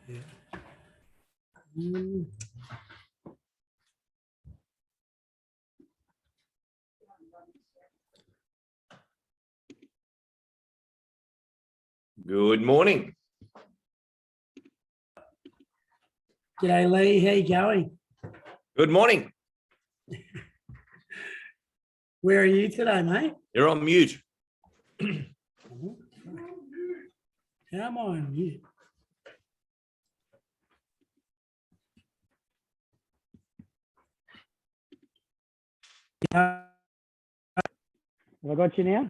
Yeah. Good morning. G'day, Lee. How you going? Good morning. Where are you today, mate? You're on mute. How am I on mute? Have I got you now?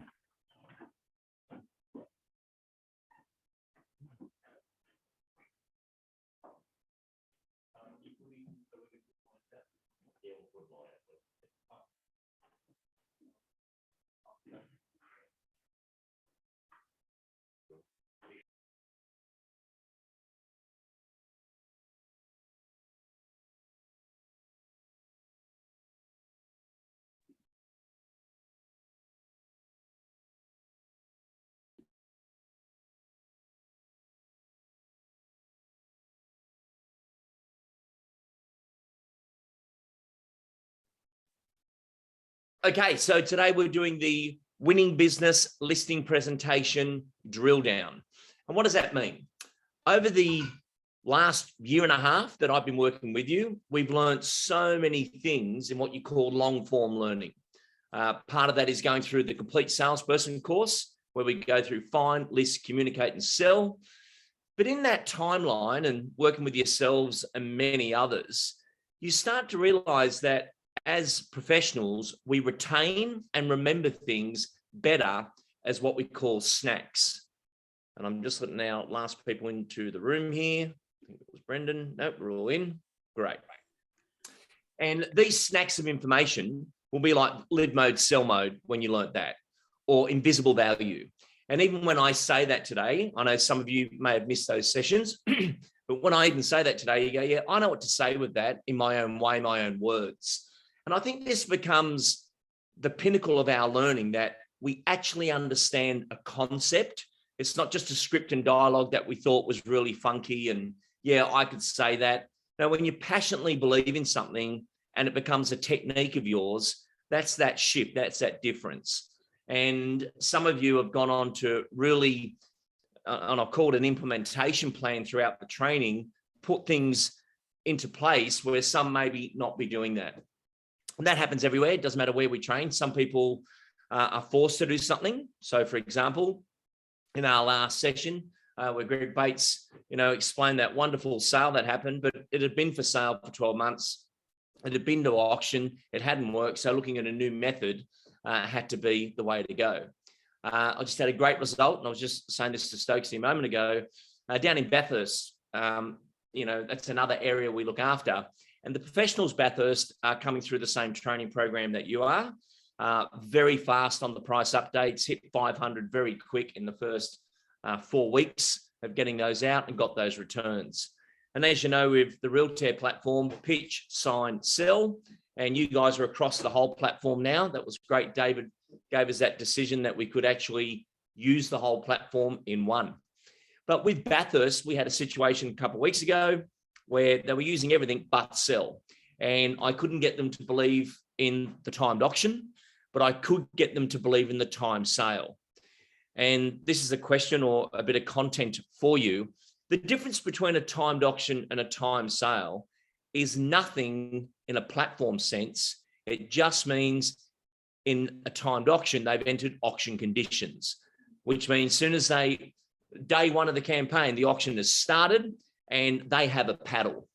Okay, so today we're doing the winning business listing presentation drill down. And what does that mean? Over the last year and a half that I've been working with you, we've learned so many things in what you call long form learning. Part of that is going through the complete salesperson course, where we go through find, list, communicate, and sell. But in that timeline and working with yourselves and many others, you start to realize that as professionals, we retain and remember things better as what we call snacks. And I'm just letting our last people into the room here. I think it was Brendan. Nope, we're all in. Great. And these snacks of information will be like live mode, sell mode when you learnt that, or invisible value. And even when I say that today, I know some of you may have missed those sessions, but when I even say that today, you go, yeah, I know what to say with that in my own way, my own words. And I think this becomes the pinnacle of our learning, that we actually understand a concept. It's not just a script and dialogue that we thought was really funky and yeah, I could say that. Now, when you passionately believe in something and it becomes a technique of yours, that's that shift, that's that difference. And some of you have gone on to really, and I've called an implementation plan throughout the training, put things into place where some maybe not be doing that. And that happens everywhere. It doesn't matter where we train. Some people are forced to do something. So, for example, in our last session, where Greg Bates, explained that wonderful sale that happened, but it had been for sale for 12 months. It had been to auction. It hadn't worked. So looking at a new method had to be the way to go. I just had a great result. And I was just saying this to Stokesy a moment ago, down in Bathurst, that's another area we look after. And the professionals Bathurst are coming through the same training program that you are. Very fast on the price updates, hit 500 very quick in the first 4 weeks of getting those out and got those returns. And as you know, with the Realtair platform, pitch, sign, sell, and you guys are across the whole platform now. That was great. David gave us that decision that we could actually use the whole platform in one. But with Bathurst, we had a situation a couple of weeks ago where they were using everything but sell. And I couldn't get them to believe in the timed auction, but I could get them to believe in the time sale. And this is a question or a bit of content for you. The difference between a timed auction and a time sale is nothing in a platform sense. It just means in a timed auction, they've entered auction conditions, which means as soon as day one of the campaign, the auction has started and they have a paddle.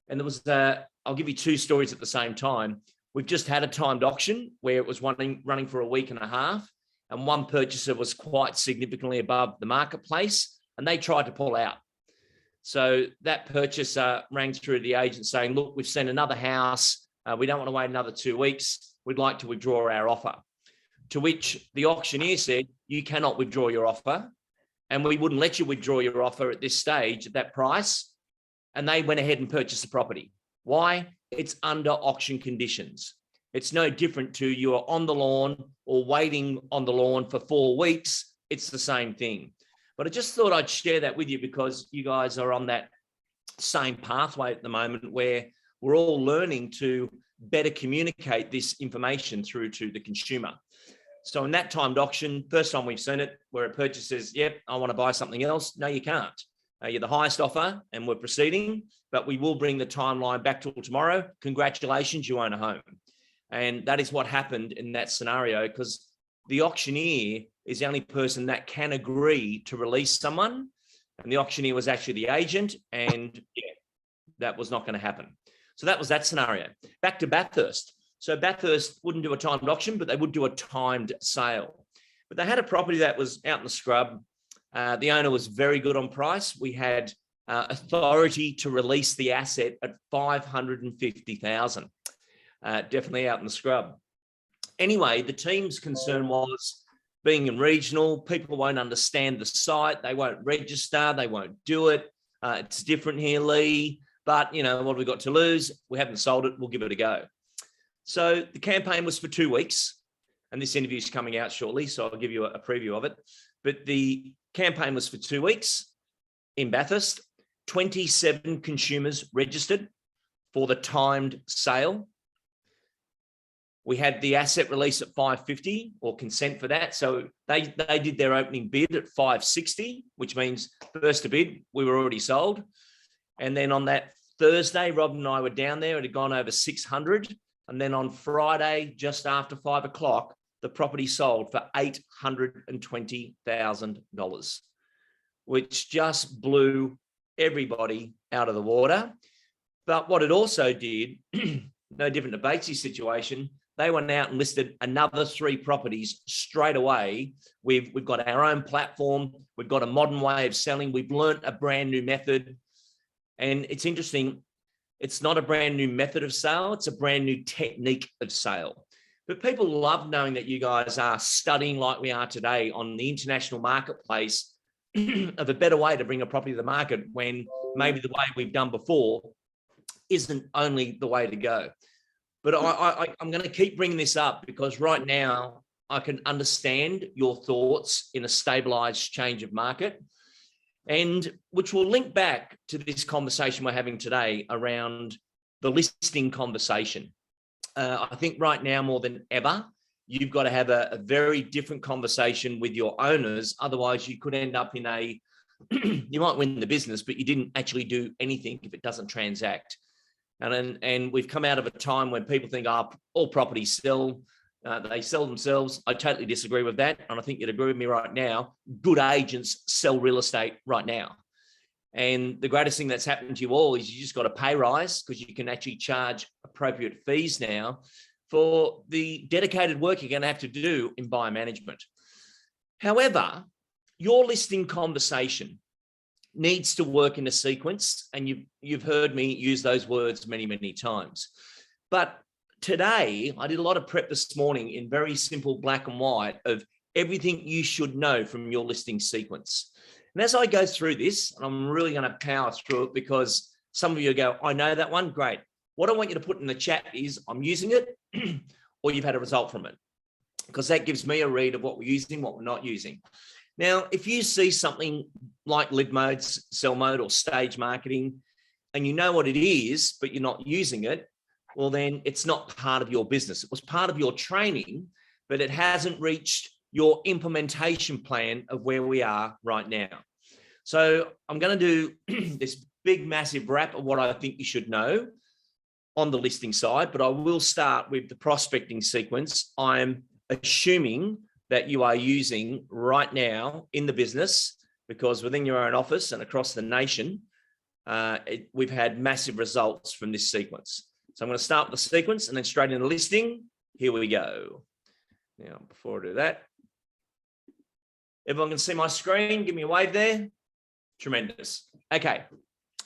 And there was, I'll give you two stories at the same time. We've just had a timed auction where it was running for a week and a half, and one purchaser was quite significantly above the marketplace and they tried to pull out. So that purchaser rang through the agent saying, look, we've seen another house. We don't want to wait another 2 weeks. We'd like to withdraw our offer. To which the auctioneer said, you cannot withdraw your offer. And we wouldn't let you withdraw your offer at this stage at that price. And they went ahead and purchased the property. Why? It's under auction conditions. It's no different to you are on the lawn or waiting on the lawn for 4 weeks. It's the same thing. But I just thought I'd share that with you because you guys are on that same pathway at the moment where we're all learning to better communicate this information through to the consumer. So in that timed auction, first time we've seen it, where a purchaser says, yep, I want to buy something else. No, you can't. You're the highest offer and we're proceeding, but we will bring the timeline back till tomorrow. Congratulations, you own a home. And that is what happened in that scenario, because the auctioneer is the only person that can agree to release someone. And the auctioneer was actually the agent, and yeah, that was not going to happen. So that was that scenario. Back to Bathurst. So Bathurst wouldn't do a timed auction, but they would do a timed sale. But they had a property that was out in the scrub. The owner was very good on price. We had authority to release the asset at $550,000. Definitely out in the scrub. Anyway, the team's concern was, being in regional, people won't understand the site. They won't register. They won't do it. It's different here, Lee. But, you know, what have we got to lose? We haven't sold it. We'll give it a go. So the campaign was for 2 weeks. And this interview is coming out shortly, so I'll give you a preview of it. But the campaign was for 2 weeks in Bathurst. 27 consumers registered for the timed sale. We had the asset release at 550 or consent for that. So they did their opening bid at 560, which means first to bid, we were already sold. And then on that Thursday, Rob and I were down there. It had gone over 600. And then on Friday, just after 5 o'clock, the property sold for $820,000, which just blew everybody out of the water. But what it also did, no different to Batesy's situation, they went out and listed another 3 properties straight away. We've got our own platform. We've got a modern way of selling. We've learned a brand new method. And it's interesting. It's not a brand new method of sale. It's a brand new technique of sale. But people love knowing that you guys are studying like we are today on the international marketplace of a better way to bring a property to the market when maybe the way we've done before isn't only the way to go. But I'm going to keep bringing this up because right now I can understand your thoughts in a stabilized change of market, and which will link back to this conversation we're having today around the listing conversation. I think right now more than ever, you've got to have a very different conversation with your owners. Otherwise, you could end up in a, you might win the business, but you didn't actually do anything if it doesn't transact. And we've come out of a time when people think, oh, all properties sell, they sell themselves. I totally disagree with that. And I think you'd agree with me right now. Good agents sell real estate right now. And the greatest thing that's happened to you all is you just got a pay rise because you can actually charge appropriate fees now for the dedicated work you're going to have to do in buyer management. However, your listing conversation needs to work in a sequence, and you've heard me use those words many, many times. But today, I did a lot of prep this morning in very simple black and white of everything you should know from your listing sequence. And as I go through this, and I'm really going to power through it because some of you go, I know that one, great. What I want you to put in the chat is I'm using it or you've had a result from it, because that gives me a read of what we're using, what we're not using. Now, if you see something like lead mode, sell mode, or stage marketing, and you know what it is, but you're not using it, well, then it's not part of your business. It was part of your training, but it hasn't reached your implementation plan of where we are right now. So I'm going to do this big, massive wrap of what I think you should know on the listing side, but I will start with the prospecting sequence. I'm assuming that you are using right now in the business, because within your own office and across the nation, we've had massive results from this sequence. So I'm going to start with the sequence and then straight into listing. Here we go. Now, before I do that, everyone can see my screen. Give me a wave there. Tremendous. Okay.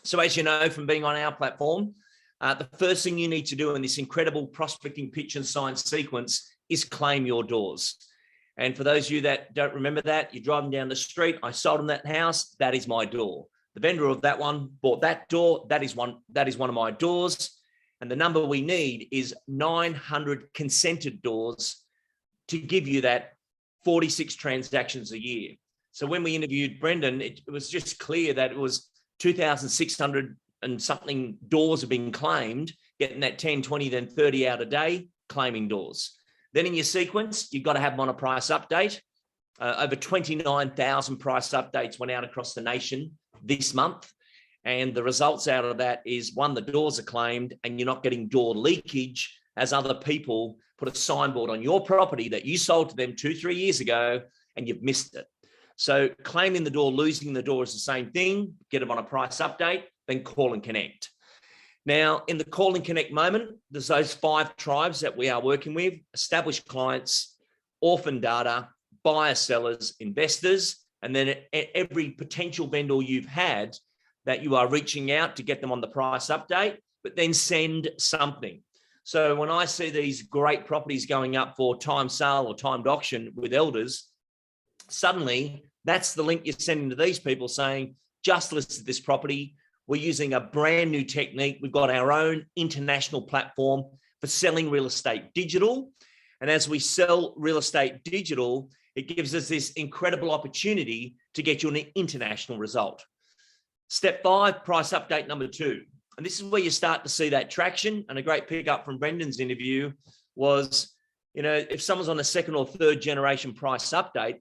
So as you know, from being on our platform, the first thing you need to do in this incredible prospecting pitch and sign sequence is claim your doors. And for those of you that don't remember that, you're driving down the street, I sold them that house, that is my door. The vendor of that one bought that door, that is one of my doors. And the number we need is 900 consented doors to give you that 46 transactions a year. So when we interviewed Brendan, it was just clear that it was 2,600 and something doors have been claimed, getting that 10, 20, then 30 out a day, claiming doors. Then in your sequence, you've got to have them on a price update. Over 29,000 price updates went out across the nation this month. And the results out of that is, one, the doors are claimed and you're not getting door leakage as other people put a signboard on your property that you sold to them 2-3 years ago and you've missed it. So claiming the door, losing the door is the same thing. Get them on a price update, then call and connect. Now, in the call and connect moment, there's those 5 tribes that we are working with: established clients, orphan data, buyers, sellers, investors, and then every potential vendor you've had that you are reaching out to get them on the price update, but then send something. So when I see these great properties going up for time sale or timed auction with elders, suddenly that's the link you're sending to these people saying, just listed this property. We're using a brand new technique. We've got our own international platform for selling real estate digital. And as we sell real estate digital, it gives us this incredible opportunity to get you an international result. Step 5, price update number 2. And this is where you start to see that traction. And a great pickup from Brendan's interview was, if someone's on a 2nd or 3rd generation price update,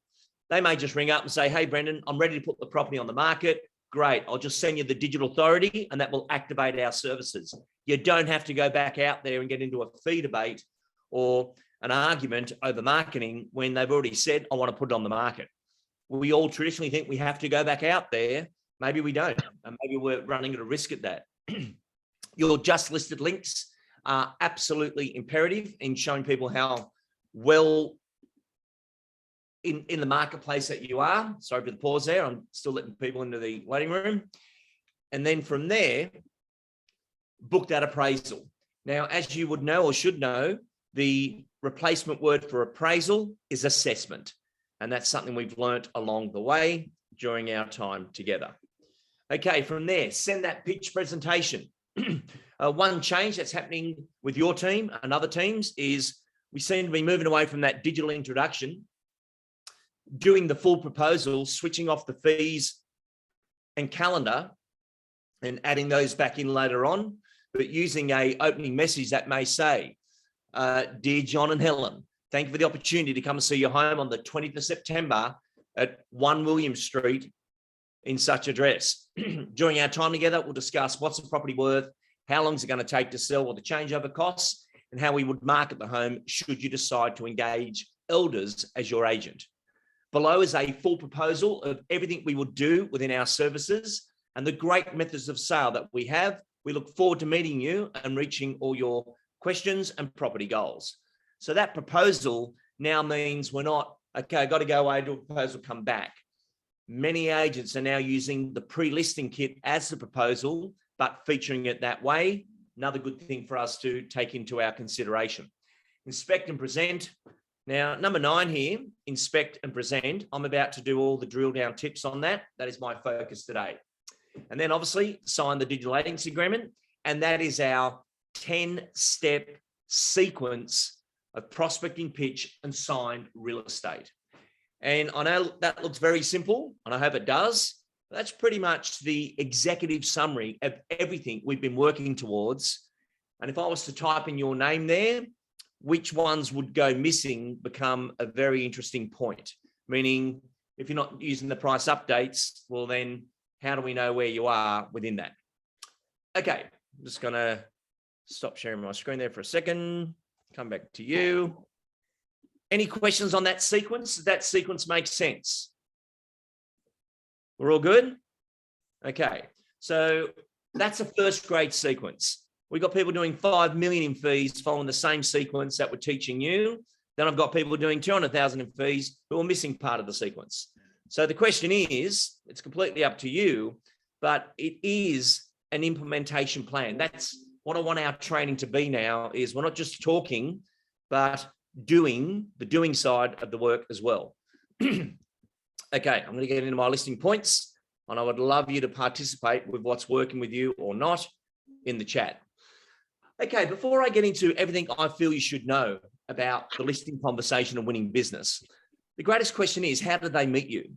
they may just ring up and say, hey, Brendan, I'm ready to put the property on the market. Great. I'll just send you the digital authority and that will activate our services. You don't have to go back out there and get into a fee debate or an argument over marketing when they've already said, I want to put it on the market. We all traditionally think we have to go back out there. Maybe we don't. And maybe we're running at a risk at that. Your just listed links are absolutely imperative in showing people how well in the marketplace that you are. Sorry for the pause there. I'm still letting people into the waiting room. And then from there, book that appraisal. Now, as you would know or should know, the replacement word for appraisal is assessment. And that's something we've learnt along the way during our time together. Okay, from there, send that pitch presentation. One change that's happening with your team and other teams is we seem to be moving away from that digital introduction, doing the full proposal, switching off the fees and calendar and adding those back in later on, but using a opening message that may say, dear John and Helen, thank you for the opportunity to come and see your home on the 20th of September at 1 William Street in such address. During our time together, we'll discuss what's the property worth, how long is it going to take to sell, what the changeover costs, and how we would market the home should you decide to engage elders as your agent. Below is a full proposal of everything we would do within our services and the great methods of sale that we have. We look forward to meeting you and reaching all your questions and property goals. So that proposal now means we're not, okay, I got to go away, do a proposal, come back. Many agents are now using the pre-listing kit as the proposal, but featuring it that way. Another good thing for us to take into our consideration. Inspect and present. Now, number 9 here, inspect and present. I'm about to do all the drill down tips on that. That is my focus today. And then obviously sign the digital agency agreement. And that is our 10-step sequence of prospecting, pitch, and signed real estate. And I know that looks very simple, and I hope it does. That's pretty much the executive summary of everything we've been working towards. And if I was to type in your name there, which ones would go missing become a very interesting point. Meaning, if you're not using the price updates, well then, how do we know where you are within that? Okay, I'm just going to stop sharing my screen there for a second. Come back to you. Any questions on that sequence? Does that sequence make sense? We're all good? Okay, so that's a first grade sequence. We've got people doing 5 million in fees following the same sequence that we're teaching you. Then I've got people doing 200,000 in fees who are missing part of the sequence. So the question is, it's completely up to you, but it is an implementation plan. That's what I want our training to be now, is we're not just talking, but doing the doing side of the work as well. Okay, I'm going to get into my listing points, and I would love you to participate with what's working with you or not in the chat. Okay, before I get into everything I feel you should know about the listing conversation and winning business, the greatest question is, how did they meet you?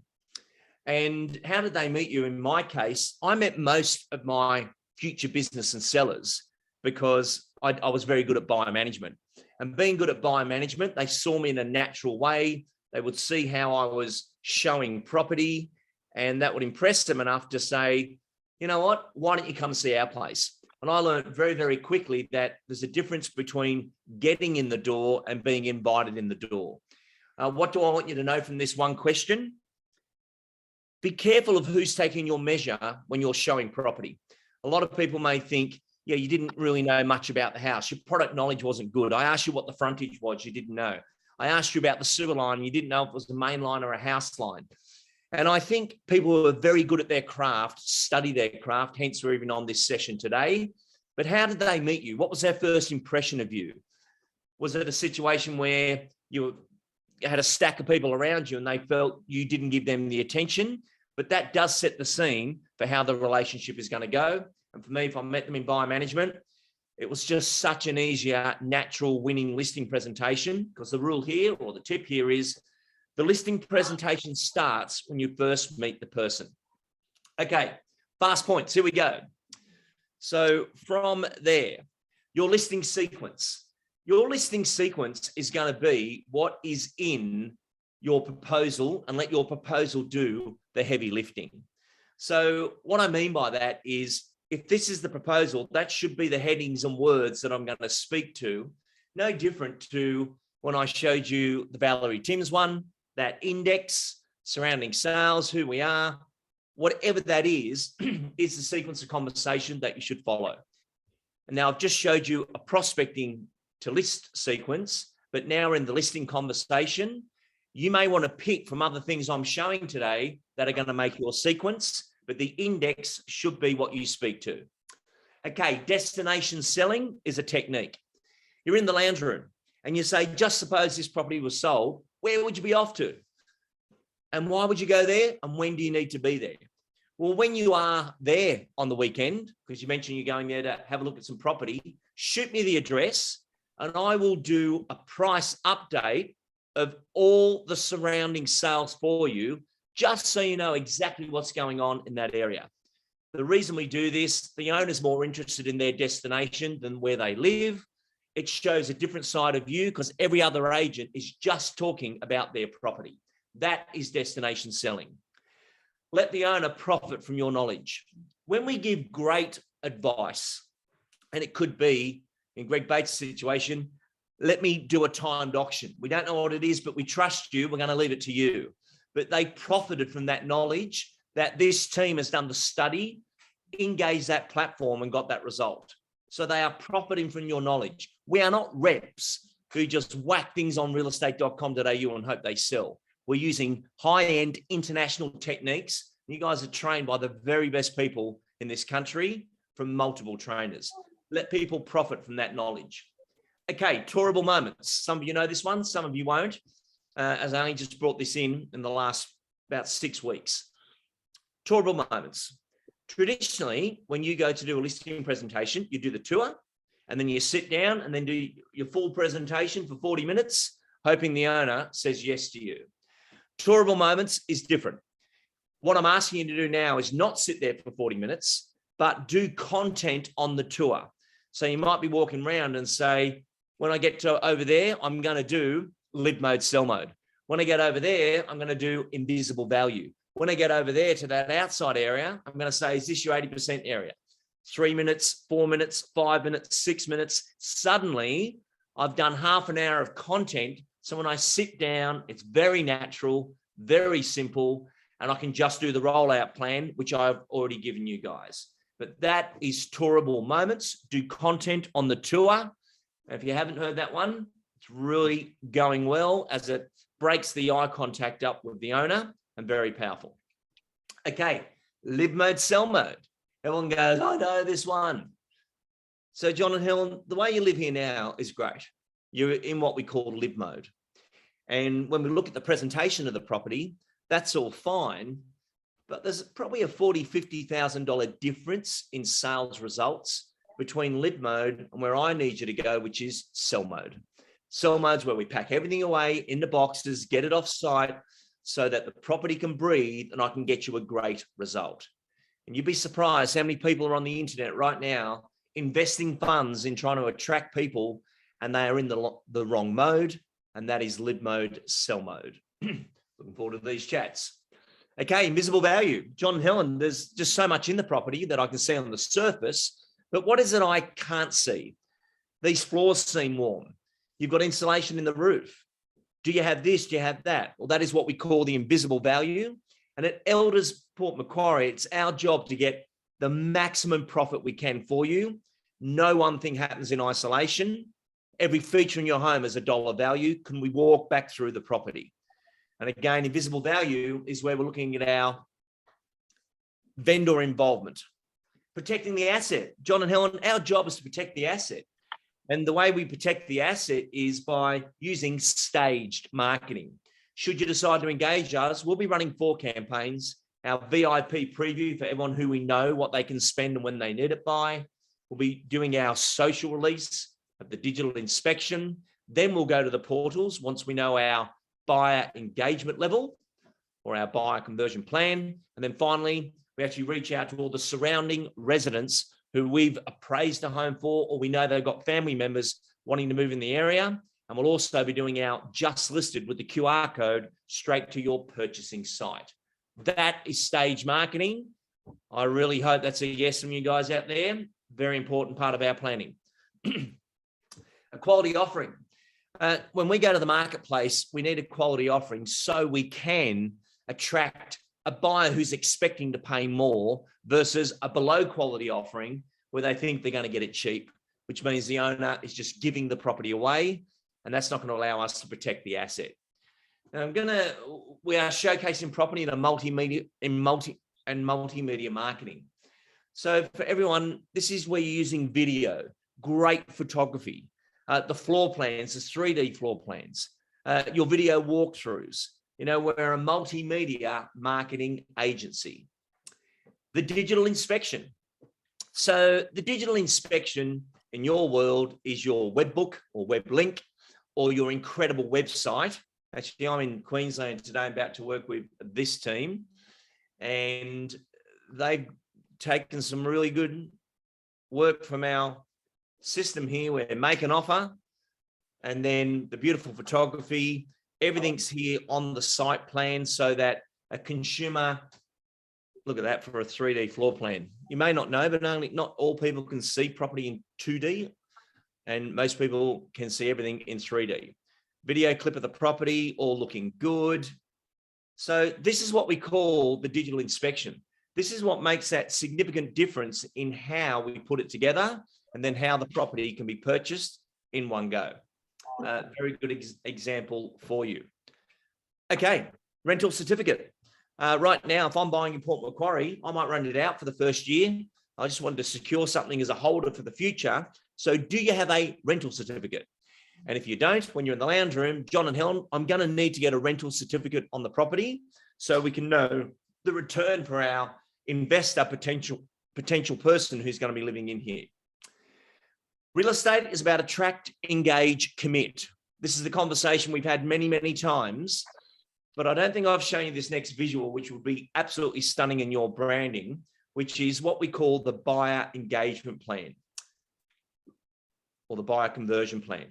And how did they meet you? In my case, I met most of my future business and sellers because I was very good at buyer management. And being good at buyer management, they saw me in a natural way. They would see how I was showing property, and that would impress them enough to say, you know what, why don't you come see our place? And I learned very, very quickly that there's a difference between getting in the door and being invited in the door. What do I want you to know from this one question? Be careful of who's taking your measure when you're showing property. A lot of people may think, yeah, you didn't really know much about the house. Your product knowledge wasn't good. I asked you what the frontage was, you didn't know. I asked you about the sewer line, you didn't know if it was a main line or a house line. And I think people who are very good at their craft study their craft, hence we're even on this session today. But how did they meet you? What was their first impression of you? Was it a situation where you had a stack of people around you and they felt you didn't give them the attention? But that does set the scene for how the relationship is going to go. And for me, if I met them in buyer management, it was just such an easier, natural winning listing presentation, because the rule here, or the tip here, is the listing presentation starts when you first meet the person. Okay, fast points, here we go. So from there, your listing sequence. Your listing sequence is going to be what is in your proposal, and let your proposal do the heavy lifting. So what I mean by that is, if this is the proposal, that should be the headings and words that I'm going to speak to. No different to when I showed you the Valerie Timms one, that index, surrounding sales, who we are, whatever that is the sequence of conversation that you should follow. And now I've just showed you a prospecting to list sequence, but now we're in the listing conversation. You may want to pick from other things I'm showing today that are going to make your sequence, but the index should be what you speak to. Okay, destination selling is a technique. You're in the lounge room and you say, just suppose this property was sold, where would you be off to? And why would you go there? And when do you need to be there? Well, when you are there on the weekend, because you mentioned you're going there to have a look at some property, shoot me the address and I will do a price update of all the surrounding sales for you, just so you know exactly what's going on in that area. The reason we do this, the owner's more interested in their destination than where they live. It shows a different side of you because every other agent is just talking about their property. That is destination selling. Let the owner profit from your knowledge. When we give great advice, and it could be, in Greg Bates' situation, let me do a timed auction. We don't know what it is, but we trust you. We're going to leave it to you. But they profited from that knowledge that this team has done the study, engaged that platform and got that result. So they are profiting from your knowledge. We are not reps who just whack things on realestate.com.au and hope they sell. We're using high-end international techniques. You guys are trained by the very best people in this country from multiple trainers. Let people profit from that knowledge. Okay, tourable moments. Some of you know this one, some of you won't, as I only just brought this in the last about 6 weeks. Tourable moments. Traditionally, when you go to do a listing presentation, you do the tour and then you sit down and then do your full presentation for 40 minutes, hoping the owner says yes to you. Tourable moments is different. What I'm asking you to do now is not sit there for 40 minutes, but do content on the tour. So you might be walking around and say, when I get to over there, I'm going to do live mode, sell mode. When I get over there, I'm going to do invisible value. When I get over there to that outside area, I'm going to say, is this your 80% area? 3 minutes, 4 minutes, 5 minutes, 6 minutes. Suddenly, I've done half an hour of content. So when I sit down, it's very natural, very simple, and I can just do the rollout plan, which I've already given you guys. But that is tourable moments. Do content on the tour. If you haven't heard that one, it's really going well as it breaks the eye contact up with the owner, and very powerful. Okay, live mode, sell mode. Everyone goes, I know this one. So John and Helen, the way you live here now is great. You're in what we call live mode. And when we look at the presentation of the property, that's all fine, but there's probably a $40,000, $50,000 difference in sales results between live mode and where I need you to go, which is sell mode. Sell mode's where we pack everything away in the boxes, get it off site, so that the property can breathe and I can get you a great result. And you'd be surprised how many people are on the internet right now investing funds in trying to attract people, and they are in the wrong mode, and that is live mode, sell mode. Looking forward to these chats. Okay, invisible value. John and Helen, there's just so much in the property that I can see on the surface, but what is it I can't see? These floors seem warm. You've got insulation in the roof. Do you have this? Do you have that? Well, that is what we call the invisible value. And at Elders Port Macquarie, it's our job to get the maximum profit we can for you. No one thing happens in isolation. Every feature in your home is a dollar value. Can we walk back through the property? And again, invisible value is where we're looking at our vendor involvement. Protecting the asset. John and Helen, our job is to protect the asset. And the way we protect the asset is by using staged marketing. Should you decide to engage us, we'll be running 4 campaigns. Our VIP preview for everyone who we know what they can spend and when they need it by. We'll be doing our social release of the digital inspection. Then we'll go to the portals once we know our buyer engagement level or our buyer conversion plan. And then finally, we actually reach out to all the surrounding residents who we've appraised a home for, or we know they've got family members wanting to move in the area. And we'll also be doing our just listed with the QR code straight to your purchasing site. That is stage marketing. I really hope that's a yes from you guys out there. Very important part of our planning. A quality offering. When we go to the marketplace, we need a quality offering so we can attract a buyer who's expecting to pay more versus a below quality offering where they think they're going to get it cheap, which means the owner is just giving the property away, and that's not going to allow us to protect the asset. Now, we are showcasing property in a multimedia marketing. So for everyone, this is where you're using video, great photography, the floor plans, the 3D floor plans, your video walkthroughs. You know, we're a multimedia marketing agency. The digital inspection. So the digital inspection in your world is your webbook or web link or your incredible website. Actually, I'm in Queensland today. I'm about to work with this team, and they've taken some really good work from our system here where make an offer, and then the beautiful photography, everything's here on the site plan so that a consumer, look at that for a 3D floor plan. You may not know, but not all people can see property in 2D, and most people can see everything in 3D. Video clip of the property, all looking good. So this is what we call the digital inspection. This is what makes that significant difference in how we put it together and then how the property can be purchased in one go. Very good example for you. Okay, rental certificate. Right now, if I'm buying in Port Macquarie, I might rent it out for the first year. I just wanted to secure something as a holder for the future. So do you have a rental certificate? And if you don't, when you're in the lounge room, John and Helen, I'm going to need to get a rental certificate on the property so we can know the return for our investor, potential person who's going to be living in here. Real estate is about attract, engage, commit. This is the conversation we've had many, many times, but I don't think I've shown you this next visual, which would be absolutely stunning in your branding, which is what we call the buyer engagement plan or the buyer conversion plan.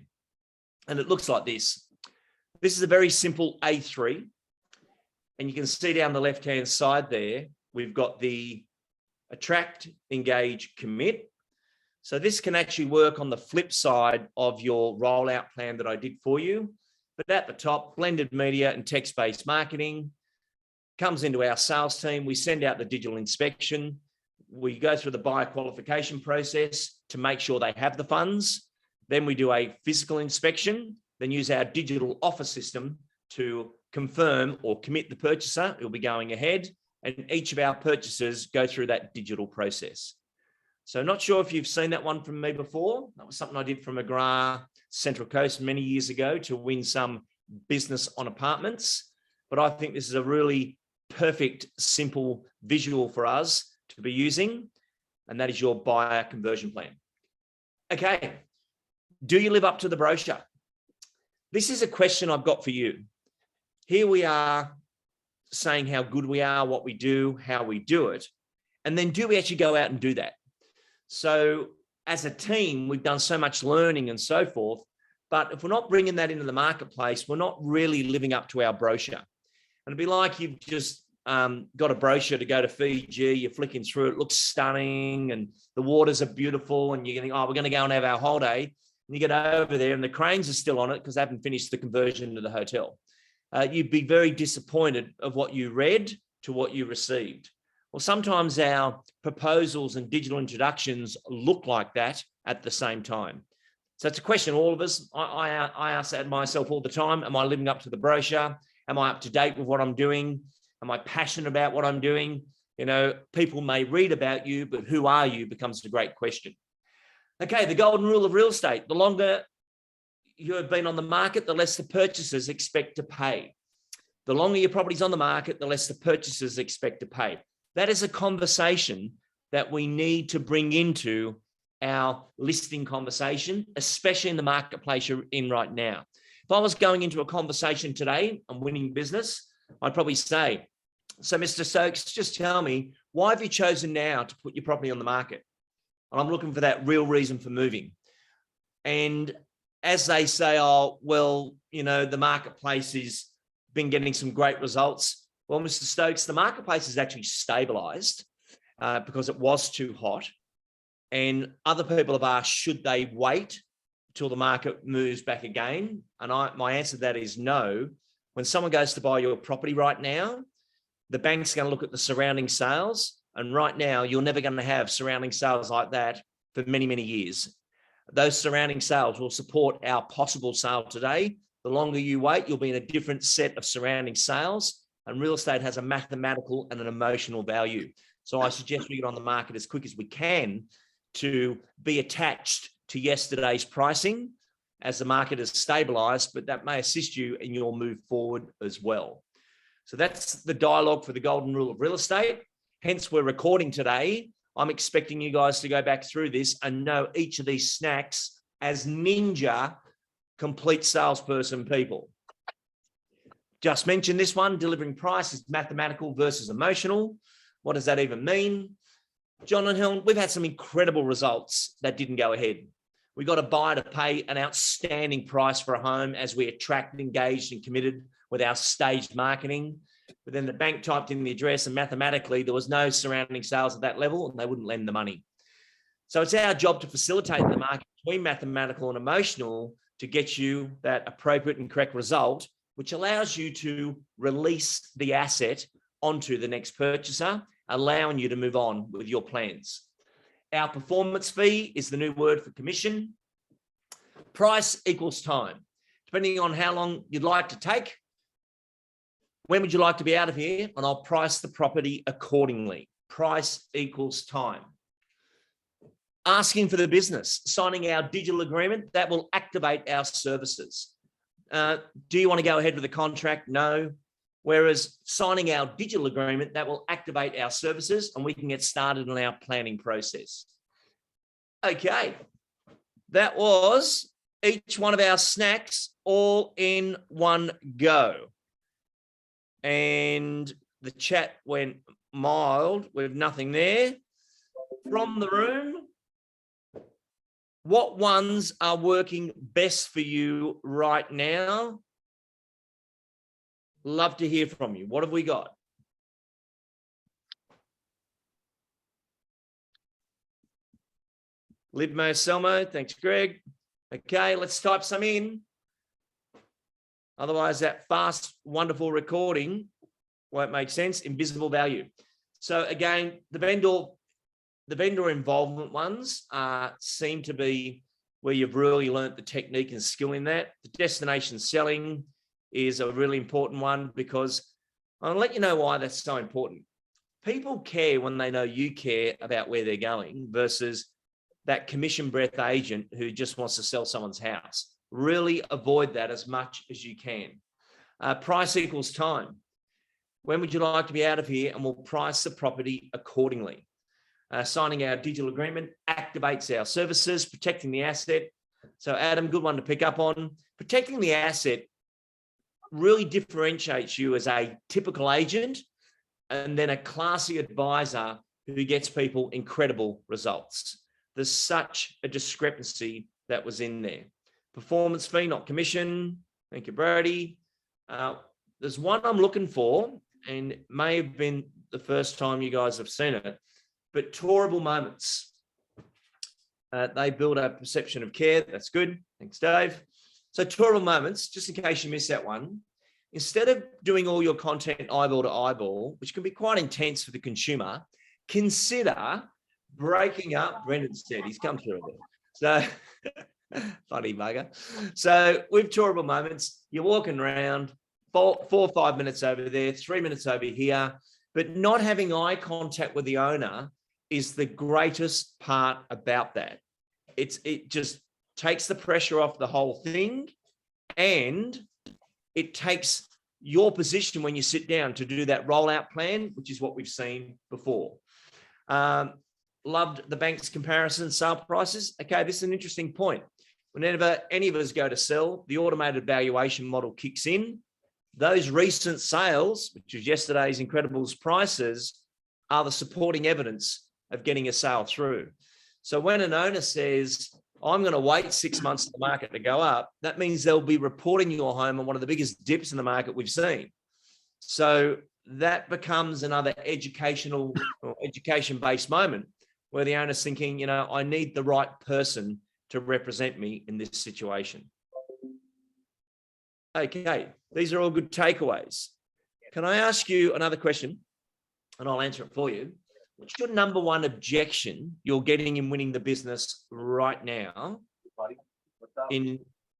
And it looks like this. This is a very simple A3. And you can see down the left-hand side there, we've got the attract, engage, commit. So this can actually work on the flip side of your rollout plan that I did for you. But at the top, blended media and text-based marketing comes into our sales team. We send out the digital inspection. We go through the buyer qualification process to make sure they have the funds. Then we do a physical inspection, then use our digital offer system to confirm or commit the purchaser. It'll be going ahead, and each of our purchasers go through that digital process. So not sure if you've seen that one from me before. That was something I did from McGrath Central Coast many years ago to win some business on apartments. But I think this is a really perfect, simple visual for us to be using, and that is your buyer conversion plan. Okay. Do you live up to the brochure? This is a question I've got for you. Here we are saying how good we are, what we do, how we do it. And then do we actually go out and do that? So as a team, we've done so much learning and so forth, but if we're not bringing that into the marketplace, we're not really living up to our brochure. And it'd be like you've just got a brochure to go to Fiji, you're flicking through, it looks stunning and the waters are beautiful and you're going, oh, we're going to go and have our holiday. And you get over there and the cranes are still on it because they haven't finished the conversion to the hotel. You'd be very disappointed of what you read to what you received. Well, sometimes our proposals and digital introductions look like that at the same time. So it's a question all of us, I ask that myself all the time. Am I living up to the brochure? Am I up to date with what I'm doing? Am I passionate about what I'm doing? You know, people may read about you, but who are you becomes a great question. Okay, the golden rule of real estate. The longer you have been on the market, the less the purchasers expect to pay. The longer your property's on the market, the less the purchasers expect to pay. That is a conversation that we need to bring into our listing conversation, especially in the marketplace you're in right now. If I was going into a conversation today on winning business, I'd probably say, so Mr. Stokes, just tell me, why have you chosen now to put your property on the market? And I'm looking for that real reason for moving. And as they say, oh, well, you know, the marketplace has been getting some great results. Well, Mr. Stokes, the marketplace has actually stabilized because it was too hot. And other people have asked, should they wait till the market moves back again? And my answer to that is no. When someone goes to buy your property right now, the bank's going to look at the surrounding sales. And right now, you're never going to have surrounding sales like that for many, many years. Those surrounding sales will support our possible sale today. The longer you wait, you'll be in a different set of surrounding sales. And real estate has a mathematical and an emotional value. So I suggest we get on the market as quick as we can to be attached to yesterday's pricing as the market has stabilized, but that may assist you in your move forward as well. So that's the dialogue for the golden rule of real estate. Hence, we're recording today. I'm expecting you guys to go back through this and know each of these snacks as ninja complete salesperson people. Just mentioned this one, delivering price is mathematical versus emotional. What does that even mean? John and Helen, we've had some incredible results that didn't go ahead. We got a buyer to pay an outstanding price for a home as we attract, engaged and committed with our staged marketing. But then the bank typed in the address and mathematically there was no surrounding sales at that level and they wouldn't lend the money. So it's our job to facilitate the market between mathematical and emotional to get you that appropriate and correct result, which allows you to release the asset onto the next purchaser, allowing you to move on with your plans. Our performance fee is the new word for commission. Price equals time. Depending on how long you'd like to take, when would you like to be out of here? And I'll price the property accordingly. Price equals time. Asking for the business, signing our digital agreement that will activate our services. Do you want to go ahead with the contract? No. Whereas signing our digital agreement, that will activate our services and we can get started on our planning process. Okay, that was each one of our snacks all in one go. And the chat went mild with nothing there. From the room, what ones are working best for you right now? Love to hear from you. What have we got? Lidmo Selmo, thanks, Greg. Okay, let's type some in. Otherwise, that fast, wonderful recording won't make sense. Invisible value. So again, the vendor involvement ones seem to be where you've really learnt the technique and skill in that. The destination selling is a really important one because I'll let you know why that's so important. People care when they know you care about where they're going versus that commission breath agent who just wants to sell someone's house. Really avoid that as much as you can. Price equals time. When would you like to be out of here? And we'll price the property accordingly. Signing our digital agreement activates our services, protecting the asset. So Adam, good one to pick up on. Protecting the asset really differentiates you as a typical agent and then a classy advisor who gets people incredible results. There's such a discrepancy that was in there. Performance fee, not commission. Thank you, Brody. There's one I'm looking for, and it may have been the first time you guys have seen it, but tourable moments. They build a perception of care. That's good. Thanks, Dave. So tourable moments, just in case you missed that one, instead of doing all your content eyeball to eyeball, which can be quite intense for the consumer, consider breaking up. Brendan said he's come through it. So funny bugger. So with tourable moments, you're walking around 4 or 5 minutes over there, 3 minutes over here, but not having eye contact with the owner is the greatest part about that. It just takes the pressure off the whole thing, and it takes your position when you sit down to do that rollout plan, which is what we've seen before. Loved the bank's comparison sale prices. Okay, this is an interesting point. Whenever any of us go to sell, the automated valuation model kicks in. Those recent sales, which was yesterday's Incredibles prices, are the supporting evidence of getting a sale through. So when an owner says, I'm going to wait 6 months for the market to go up, that means they'll be reporting your home on one of the biggest dips in the market we've seen. So that becomes another educational or education-based moment where the owner's thinking, you know, I need the right person to represent me in this situation. Okay, these are all good takeaways. Can I ask you another question? And I'll answer it for you. What's your number one objection you're getting in winning the business right now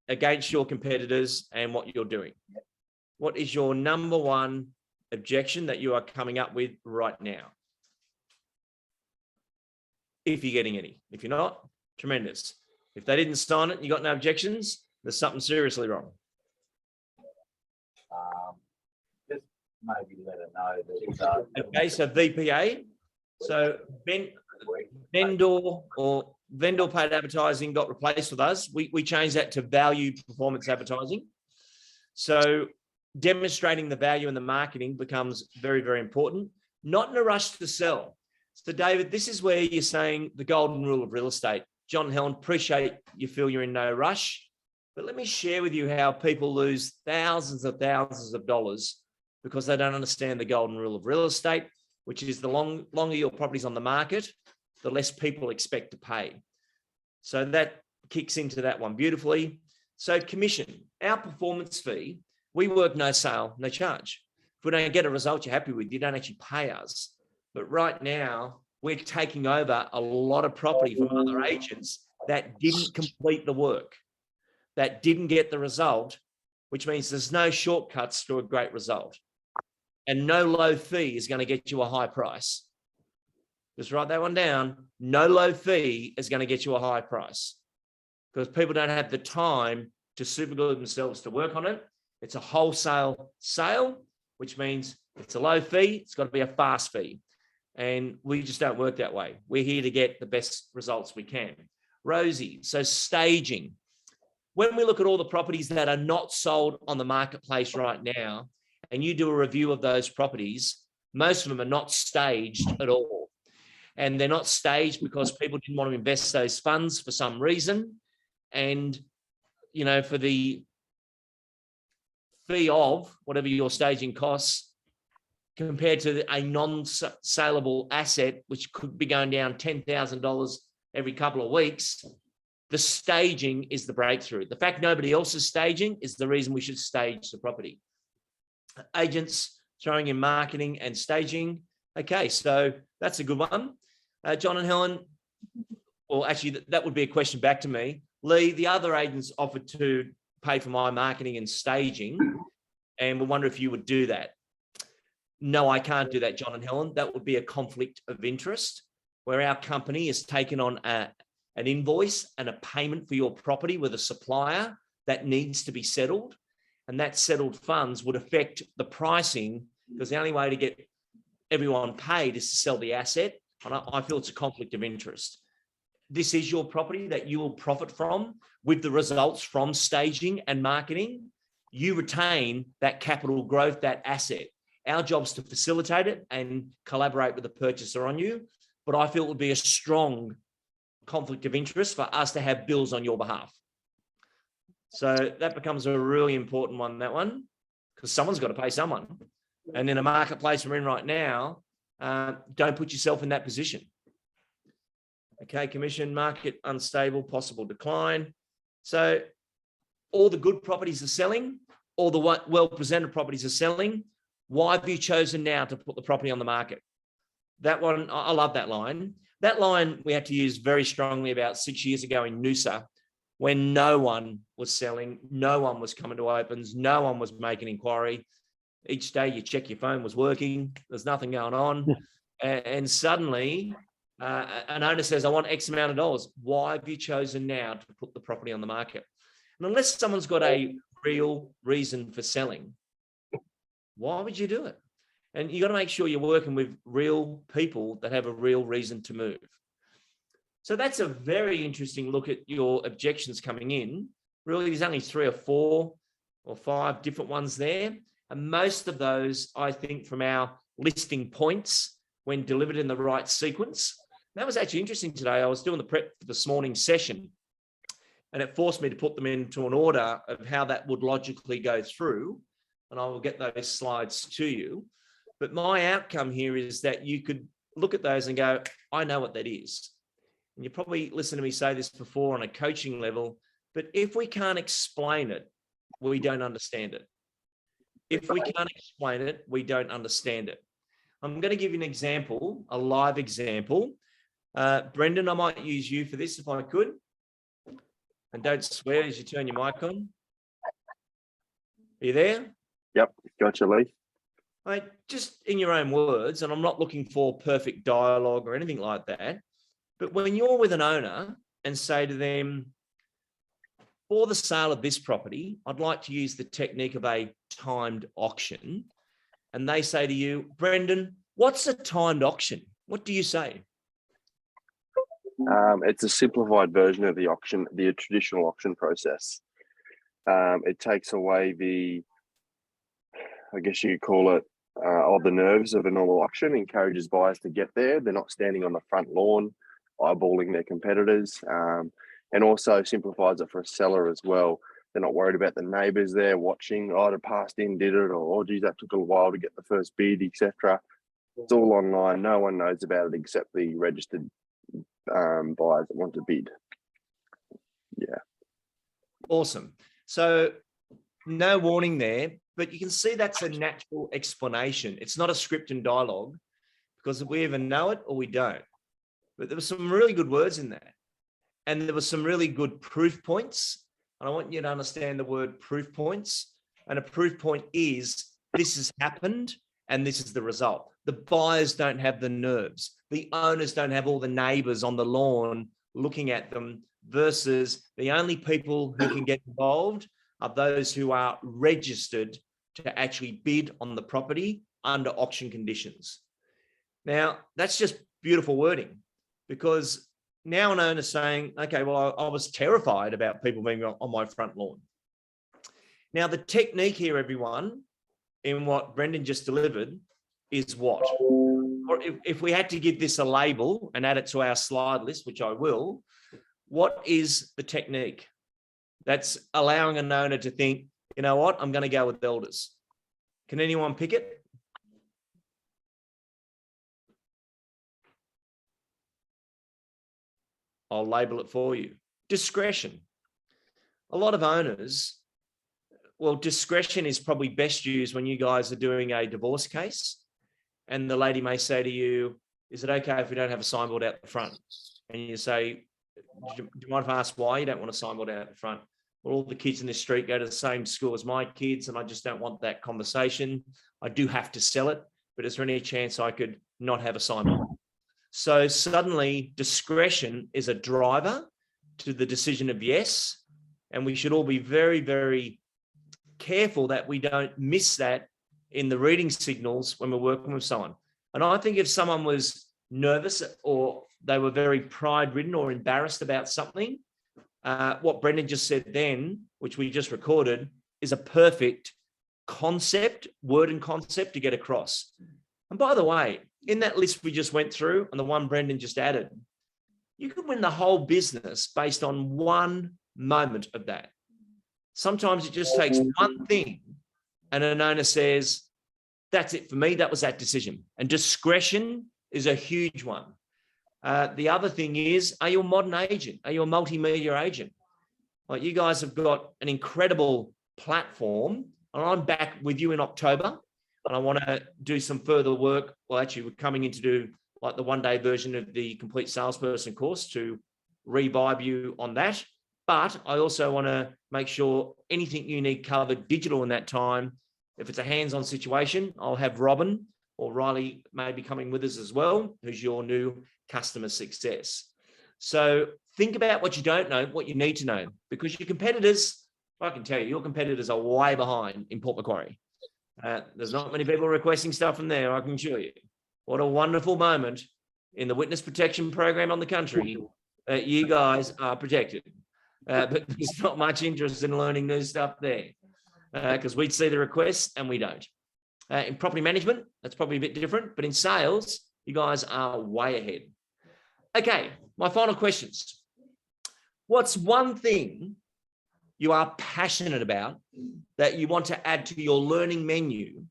against your competitors and what you're doing? What is your number one objection that you are coming up with right now? If you're getting any. If you're not, tremendous. If they didn't sign it and you got no objections, there's something seriously wrong. Just maybe let her know that. Okay, so VPA. So vendor paid advertising got replaced with us. We changed that to value performance advertising. So demonstrating the value in the marketing becomes very, very important. Not in a rush to sell. So David, this is where you're saying the golden rule of real estate. John and Helen, appreciate you feel you're in no rush, but let me share with you how people lose thousands of dollars because they don't understand the golden rule of real estate, which is the longer your property's on the market, the less people expect to pay. So that kicks into that one beautifully. So commission, our performance fee, we work no sale, no charge. If we don't get a result you're happy with, you don't actually pay us. But right now, we're taking over a lot of property from other agents that didn't complete the work, that didn't get the result, which means there's no shortcuts to a great result. And no low fee is going to get you a high price. Just write that one down. No low fee is going to get you a high price because people don't have the time to superglue themselves to work on it. It's a wholesale sale, which means it's a low fee. It's got to be a fast fee. And we just don't work that way. We're here to get the best results we can. Rosie, so staging. When we look at all the properties that are not sold on the marketplace right now, and you do a review of those properties, most of them are not staged at all. And they're not staged because people didn't want to invest those funds for some reason. And, you know, for the fee of whatever your staging costs, compared to a non-saleable asset, which could be going down $10,000 every couple of weeks, the staging is the breakthrough. The fact nobody else is staging is the reason we should stage the property. Agents throwing in marketing and staging. Okay, so that's a good one. John and Helen, well, actually, that would be a question back to me. Lee, the other agents offered to pay for my marketing and staging, and we wonder if you would do that. No, I can't do that, John and Helen. That would be a conflict of interest where our company is taking on an invoice and a payment for your property with a supplier that needs to be settled. And that settled funds would affect the pricing because the only way to get everyone paid is to sell the asset. And I feel it's a conflict of interest. This is your property that you will profit from with the results from staging and marketing. you retain that capital growth, that asset. Our job's to facilitate it and collaborate with the purchaser on you. But I feel it would be a strong conflict of interest for us to have bills on your behalf. So that becomes a really important one, that one, because someone's got to pay someone. And in a marketplace we're in right now, don't put yourself in that position. Okay, commission, market unstable, possible decline. So all the good properties are selling, all the well-presented properties are selling. Why have you chosen now to put the property on the market? That one, I love that line. That line we had to use very strongly about 6 years ago in Noosa, when no one was selling, no one was coming to opens, no one was making inquiry. Each day you check your phone was working, there's nothing going on. And suddenly an owner says, I want X amount of dollars. Why have you chosen now to put the property on the market? And unless someone's got a real reason for selling, why would you do it? And you got to make sure you're working with real people that have a real reason to move. So that's a very interesting look at your objections coming in. Really, there's only 3 or 4 or 5 different ones there. And most of those, I think, from our listing points when delivered in the right sequence. That was actually interesting today. I was doing the prep for this morning's session, and it forced me to put them into an order of how that would logically go through. And I will get those slides to you. But my outcome here is that you could look at those and go, I know what that is. And you probably listened to me say this before on a coaching level, but if we can't explain it, we don't understand it. If we can't explain it, we don't understand it. I'm going to give you an example, a live example. Brendan, I might use you for this if I could. And don't swear as you turn your mic on. Are you there? Yep, gotcha, Lee. Right, just in your own words, and I'm not looking for perfect dialogue or anything like that, but when you're with an owner and say to them, for the sale of this property, I'd like to use the technique of a timed auction. And they say to you, Brendan, what's a timed auction? What do you say? It's a simplified version of the auction, the traditional auction process. It takes away the, I guess you could call it, all the nerves of a normal auction, encourages buyers to get there. They're not standing on the front lawn, eyeballing their competitors, and also simplifies it for a seller as well. They're not worried about the neighbours there watching, oh, they passed in, did it, or, oh, geez, that took a while to get the first bid, etc. It's all online. No one knows about it except the registered buyers that want to bid. Yeah. Awesome. So no warning there, but you can see that's a natural explanation. It's not a script and dialogue, because we either know it or we don't. But there were some really good words in there. And there were some really good proof points. And I want you to understand the word proof points. And a proof point is this has happened and this is the result. The buyers don't have the nerves. The owners don't have all the neighbors on the lawn looking at them, versus the only people who can get involved are those who are registered to actually bid on the property under auction conditions. Now, that's just beautiful wording, because now an owner's saying, okay, well, I was terrified about people being on my front lawn. Now, the technique here, everyone, in what Brendan just delivered is what? Or if we had to give this a label and add it to our slide list, which I will, what is the technique? That's allowing an owner to think, you know what, I'm going to go with elders. Can anyone pick it? I'll label it for you. Discretion. A lot of owners, well, discretion is probably best used when you guys are doing a divorce case, and the lady may say to you, is it okay if we don't have a signboard out the front? And you say, do you mind if I ask why you don't want a signboard out the front? Well, all the kids in this street go to the same school as my kids, and I just don't want that conversation. I do have to sell it, but is there any chance I could not have a signboard? So suddenly discretion is a driver to the decision of yes. And we should all be very, very careful that we don't miss that in the reading signals when we're working with someone. And I think if someone was nervous or they were very pride-ridden or embarrassed about something, what Brendan just said then, which we just recorded, is a perfect concept, word and concept to get across. And by the way, in that list we just went through and the one Brendan just added, you can win the whole business based on one moment of that. Sometimes it just takes one thing and an owner says, that's it for me. That was that decision. And discretion is a huge one. The other thing is, are you a modern agent? Are you a multimedia agent? Like, you guys have got an incredible platform, and I'm back with you in October, and I want to do some further work. Well, actually, we're coming in to do like the one-day version of the Complete Salesperson course to revive you on that. But I also want to make sure anything you need covered digital in that time. If it's a hands-on situation, I'll have Robin or Riley maybe coming with us as well, who's your new customer success. So think about what you don't know, what you need to know, because your competitors, I can tell you, your competitors are way behind in Port Macquarie. There's not many people requesting stuff from there, I can assure you. What a wonderful moment in the witness protection program on the country that you guys are protected. But there's not much interest in learning new stuff there because we'd see the requests and we don't. In property management, that's probably a bit different, but in sales, you guys are way ahead. Okay, my final questions. What's one thing you are passionate about that you want to add to your learning menu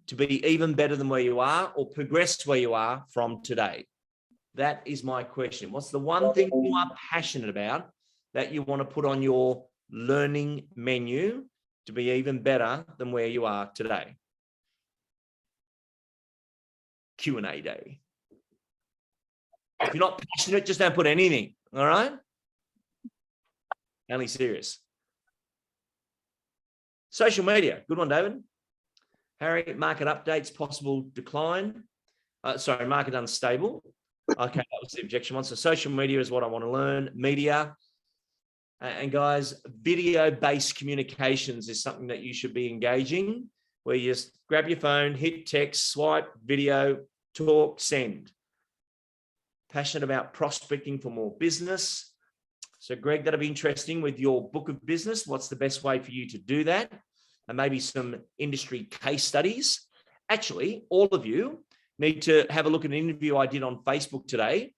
to be even better than where you are or progress where you are from today? That is my question. What's the one thing you are passionate about that you want to put on your learning menu to be even better than where you are today? Q&A day. If you're not passionate, just don't put anything, all right? Only serious. Social media, good one, David. Harry, market updates, possible decline. Market unstable. Okay, that was the objection one. So social media is what I want to learn. Media. And guys, video-based communications is something that you should be engaging, where you just grab your phone, hit text, swipe, video, talk, send. Passionate about prospecting for more business. So Greg, that'll be interesting with your book of business. What's the best way for you to do that? And maybe some industry case studies. Actually, all of you need to have a look at an interview I did on Facebook today.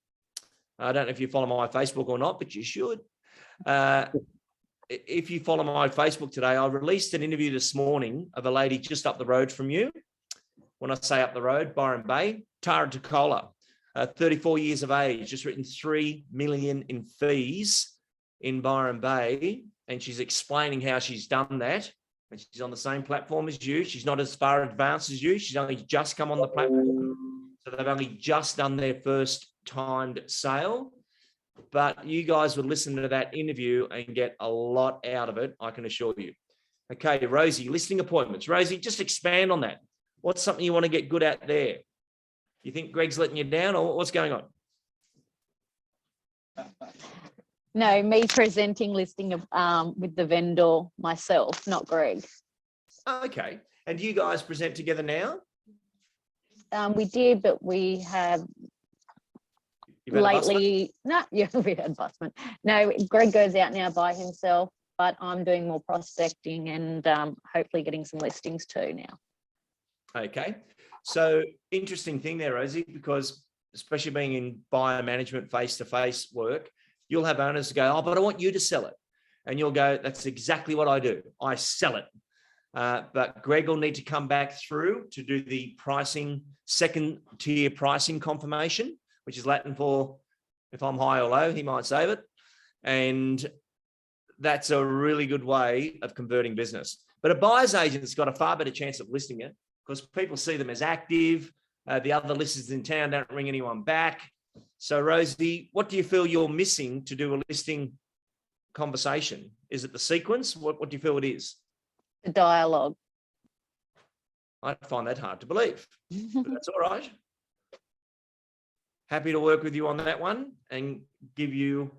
I don't know if you follow my Facebook or not, but you should. If you follow my Facebook today, I released an interview this morning of a lady just up the road from you. When I say up the road, Byron Bay, Tara Tacola, 34 years of age, just written $3 million in fees in Byron Bay. And she's explaining how she's done that. And she's on the same platform as you. She's not as far advanced as you. She's only just come on the platform. So they've only just done their first timed sale. But you guys would listen to that interview and get a lot out of it, I can assure you. Okay, Rosie, listing appointments. Rosie, just expand on that. What's something you want to get good at there? You think Greg's letting you down, or what's going on? No, me presenting listing of with the vendor myself, not Greg. Okay. And do you guys present together now? We did, but we have lately. No, yeah, we had busman. No, Greg goes out now by himself, but I'm doing more prospecting and hopefully getting some listings too now. Okay. So interesting thing there, Rosie, because especially being in buyer management face-to-face work, you'll have owners go, oh, but I want you to sell it. And you'll go, that's exactly what I do. I sell it. But Greg will need to come back through to do the pricing, second tier pricing confirmation, which is Latin for if I'm high or low, he might save it. And that's a really good way of converting business. But a buyer's agent's got a far better chance of listing it because people see them as active. The other listers in town don't ring anyone back. So Rosie, what do you feel you're missing to do a listing conversation? Is it the sequence? What do you feel it is? The dialogue. I find that hard to believe, but that's all right. Happy to work with you on that one and give you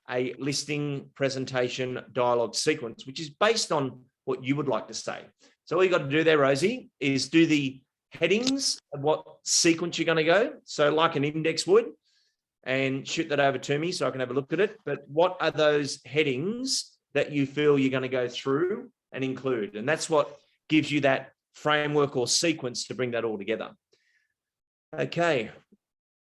a listing presentation dialogue sequence, which is based on what you would like to say. So all you got to do there, Rosie, is do the headings of what sequence you're going to go. So like an index would, and shoot that over to me so I can have a look at it. But what are those headings that you feel you're going to go through and include. And that's what gives you that framework or sequence to bring that all together. Okay,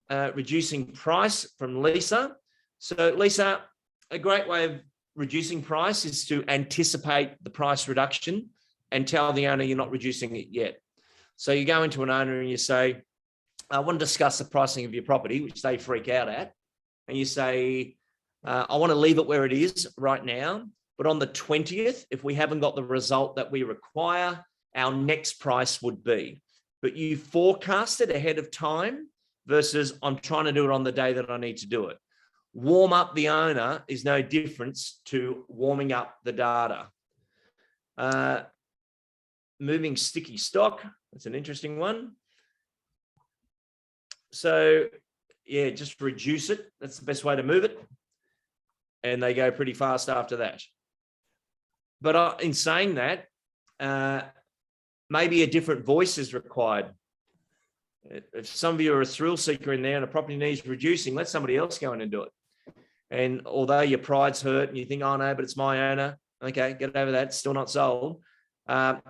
reducing price from Lisa. So Lisa, a great way of reducing price is to anticipate the price reduction and tell the owner you're not reducing it yet. So you go into an owner and you say, I want to discuss the pricing of your property, which they freak out at. And you say, I want to leave it where it is right now. But on the 20th, if we haven't got the result that we require, our next price would be. But you forecast it ahead of time versus I'm trying to do it on the day that I need to do it. Warm up the owner is no difference to warming up the data. Moving sticky stock. That's an interesting one. So yeah, just reduce it. That's the best way to move it. And they go pretty fast after that. But in saying that, maybe a different voice is required. If some of you are a thrill seeker in there and a property needs reducing, let somebody else go in and do it. And although your pride's hurt and you think, oh no, but it's my owner. Okay, get over that. It's still not sold.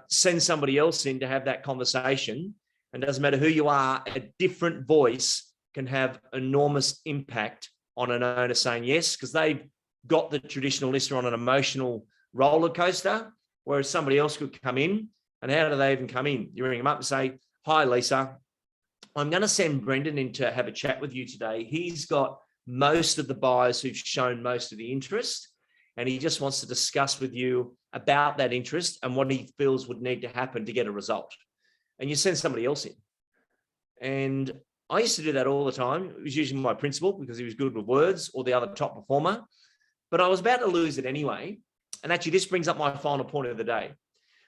Send somebody else in to have that conversation. And it doesn't matter who you are, a different voice can have enormous impact on an owner saying yes, because they've got the traditional lister on an emotional roller coaster, whereas somebody else could come in. And how do they even come in? You ring them up and say, hi, Lisa, I'm going to send Brendan in to have a chat with you today. He's got most of the buyers who've shown most of the interest, and he just wants to discuss with you about that interest and what he feels would need to happen to get a result. And you send somebody else in. And I used to do that all the time. It was usually my principal because he was good with words, or the other top performer. But I was about to lose it anyway. And actually, this brings up my final point of the day.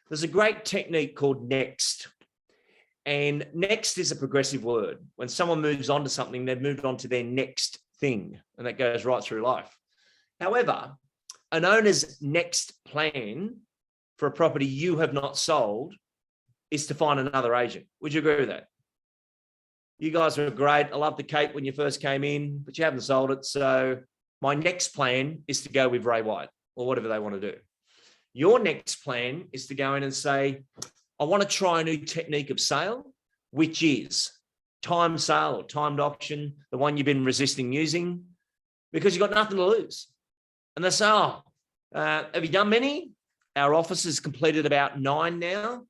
There's a great technique called next. And next is a progressive word. When someone moves on to something, they've moved on to their next thing. And that goes right through life. However, an owner's next plan for a property you have not sold is to find another agent. Would you agree with that? You guys are great. I loved the cake when you first came in, but you haven't sold it. So my next plan is to go with Ray White or whatever they want to do. Your next plan is to go in and say, I want to try a new technique of sale, which is time sale or timed auction, the one you've been resisting using, because you've got nothing to lose. And they say, oh, have you done many? Our office has completed about 9 now.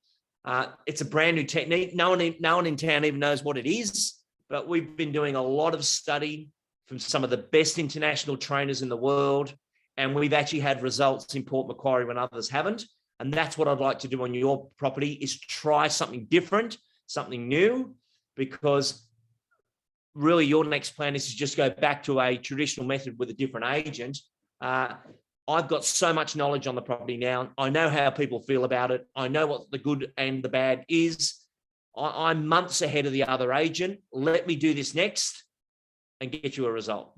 It's a brand new technique. No one in town even knows what it is, but we've been doing a lot of study from some of the best international trainers in the world. And we've actually had results in Port Macquarie when others haven't. And that's what I'd like to do on your property, is try something different, something new, because really your next plan is to just go back to a traditional method with a different agent. I've got so much knowledge on the property now. I know how people feel about it. I know what the good and the bad is. I'm months ahead of the other agent. Let me do this next and get you a result.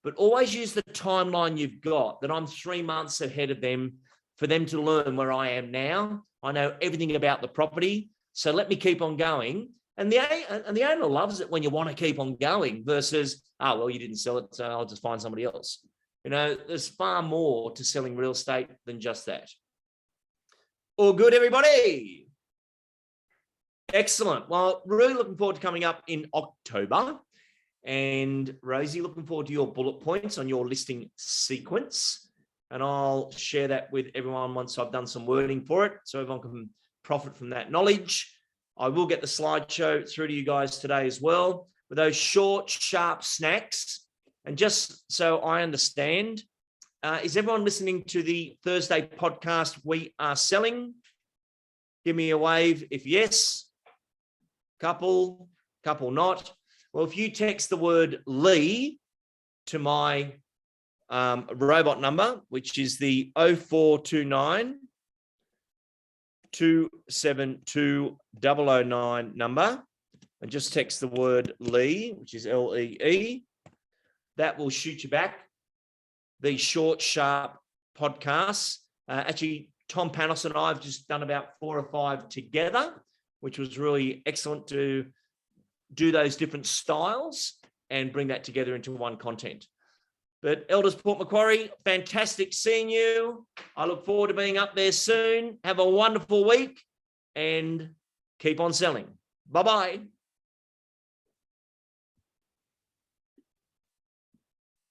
But always use the timeline you've got, that I'm 3 months ahead of them, for them to learn where I am now. I know everything about the property. So let me keep on going. And the owner loves it when you want to keep on going versus, oh, well, you didn't sell it, so I'll just find somebody else. You know, there's far more to selling real estate than just that. All good, everybody? Excellent. Well, really looking forward to coming up in October. And Rosie, looking forward to your bullet points on your listing sequence. And I'll share that with everyone once I've done some wording for it, so everyone can profit from that knowledge. I will get the slideshow through to you guys today as well, with those short, sharp snacks. And just so I understand, is everyone listening to the Thursday podcast, We Are Selling? Give me a wave if yes. Couple not. Well, if you text the word Lee to my robot number, which is the 0429 272 009 number, and just text the word Lee, which is LEE, that will shoot you back the short, sharp podcasts. Actually, Tom Panos and I have just done about 4 or 5 together, which was really excellent to do those different styles and bring that together into one content. But Elders Port Macquarie, fantastic seeing you. I look forward to being up there soon. Have a wonderful week and keep on selling. Bye-bye.